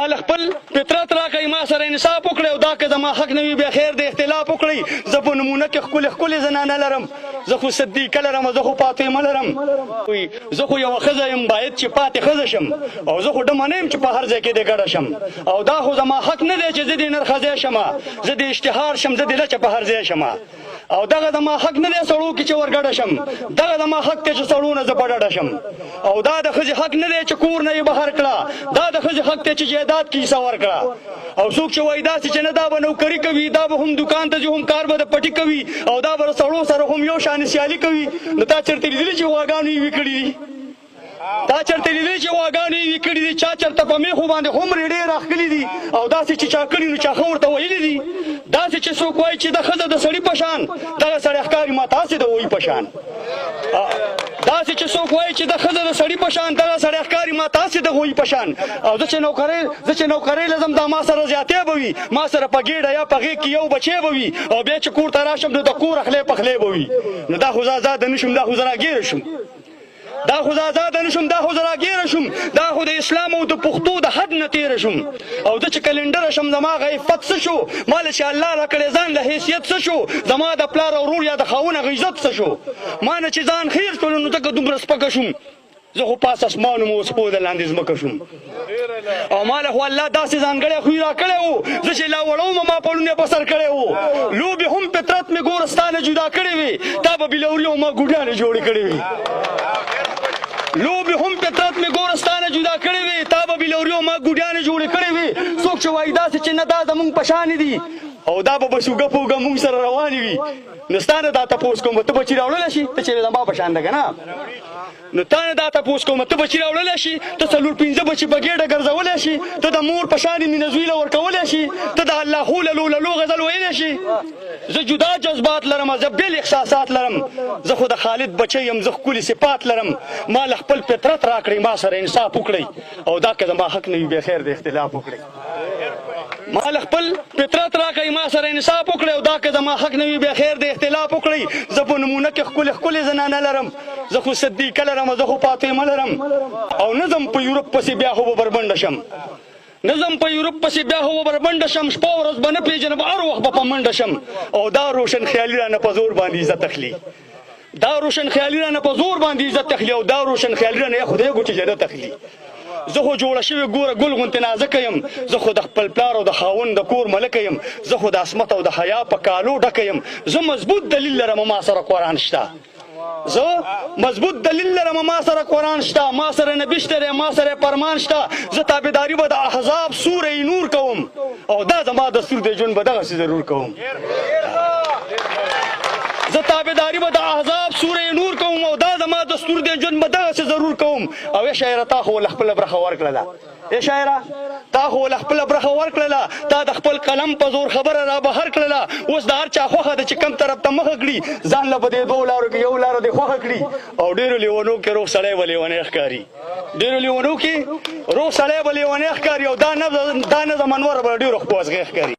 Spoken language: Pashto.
خپل فطرت راکړئ ما سره انصاف وکړئ او دا که زما حق نه وي بیا خیر د اختلاف وکړئ زه په نمونه کې ښکلې زنانه لرم زه خو صدیقه لرم زه خو فاطمه لرم زه خو یوه ښځه یم باید چې پاتې ښځه شم او زه خو ډمه نه یم چې په هر ځای کې دې ګډه شم او دا خو زما حق نه دی چې زه دې نرخځی شم زه د اشتهار شم زه د لچه په هر ځای شم او دغه زما حق نه دی سړو کې چې ورګډه شم دغه زما حق دی چې سړو نه زه په ډډه شم او دا د ښځې حق نه دی چې کور نه یې بهر کړه دا د ښځې حق دی چې جایداد کې حصه ورکړه او څوک چې وایي داسې چې نه دا به نوکري کوي دا به هم دکان ته ځي هم کار به د پټي کوي او دا به د سړو سره هم یو شان سیالي کوي نو تا چېرته لیدلي چې غواګانو یې وي کړي دي دا چېرته لیدلي چې غواګانو یې وي کړي دي چا چېرته په میخو باندې هومرې ډېر راښکلي دي او داسې چې چا کړي نو چا ښه ورته ویلي دي داسې چې څوک وایي چې د ښځه د سړي په شان دغه سړی ښکاري ما تاسې د وایي په شان داسې چې څوک وایي چې د ښځه د سړي په شان دغه سړی ښکاري ما تاسې د غویي په شان او زه چې نوکرۍ لزم دا ما سره زیاتې به وي ما سره په ګېډه یا په غېږ کې یو بچی به وي او بیا چې کور ته راشم نو د کور اخلی پخلی به وي نو دا خو زه ازاده نه شم دا خو زه راګیره شم دا خو زه ازاده نه شم دا خو زه راګیره شم دا خو د اسلام او د پښتو د حد نه تېره شم او زه چې کلنډره شم زما هغه عفت څه شو ما له چې الله راکړی ځان له حیثیت څه شو زما د پلار او ورور یا د خاوند هغه عزت څه شو ما نه چې ځان خیر شولو نو ځکه دومره سپکه شوم زه خو پاس اسمانو مو اوس پو د لاندې ځمکه شوم او ما له خو الله داسې ځانګړی خوی راکړی و زه چې لا وړوم ما پړونه په سر کړی و لوبې هم فطرت مې ګوره ستا نه جدا کړې وې تا به بلوري او ما ګوډیانې جوړې کړې وې لوبې هم فطرت مې ګوره ستا نه جدا کړې وې تا به بلوري او ما ګوډیانې جوړې کړې وې څوک چې وایي داسې چې نه دا زمونږ په شانې دي او دا به بسوګه پوګه مونږ سره روانې وي نو ستا نه دا تپوس کوم ته بچي راوړلی شي ته چې زما په شان ده که نه نو تا نه دا تپوس کوم ته بچي راوړلی شي ته څلور پنځه بچي په ګېډه ګرځولی شي ته د مور په شانې مینه زوی له ورکولی شي ته د الله خو للو غزل ویلی شي زه جدا جذبات لرم زه بېل احساسات لرم زه خو د خالد بچی یم زه ښکلي صفات لرم ما له خپل فطرت راکړئ ما سره انصاف وکړئ او دا که زما حق نه وي بیا خیر د اختلاف وکړئ ما له خپل فطرت راکړئ ما سره انصاف وکړئ او دا که زما حق نه وي بیا خیر د اختلاف وکړئ زه په نمونه کې ښکلې زنانه لرم زه خو صدیقه لرم زه خو فاطمه لرم او نه ځم په یورپ پسې بیا خو به بربنډه شم نه ځم په یورپ پسې بیا خو به بربنډه شم شپه ورځ به نه پېژنم هر وخت به په منډه شم او دا روشن خیالي رانه په زور باندې عزت اخلي دا روشن خیالي رانه په زور باندې عزت اخلي او دا روشن خیالي رانه خدای ګو چې جنت اخلي زه خو جوړه شوې ګوره ګل غوندې نازکه یم زه خو د خپل پلار او د خاوند د کور ملکه یم زه خو د عصمت او د حیا په کالو ډکه یم زه مضبوط دلیل لرم ما سره قرآن شته زه مضبوط دلیل لرم ما سره قرآن شته ما سره نبي شته دی ما سره فرمان شته زه تابعداري به د احزاب سوره نور کوم او دا زما دستور دی ژوند به دغسې ضرور کوم زه تابعداري به د احزاب سوره نور کوم او دا زما دستور دی ژوند به دغسې ضرور کوم او ای شاعره تا خو له خپله برخه ورکړله ای شاعره تا خو له خپله برخه ورکړله تا د خپل قلم په زور خبره را بهر کړله اوس د هر چا خوښه ده چې کم طرف ته مخه کړي ځان له په دې دوو لارو کې یو لاره دې خوښه کړي او ډېرو لیونو کې روغ سړی به لیونی ښکاري ډېرو لیونو کې روغ سړی به لیونی ښکاري او دا نظم انور به ډېرو خپوازغی ښکاري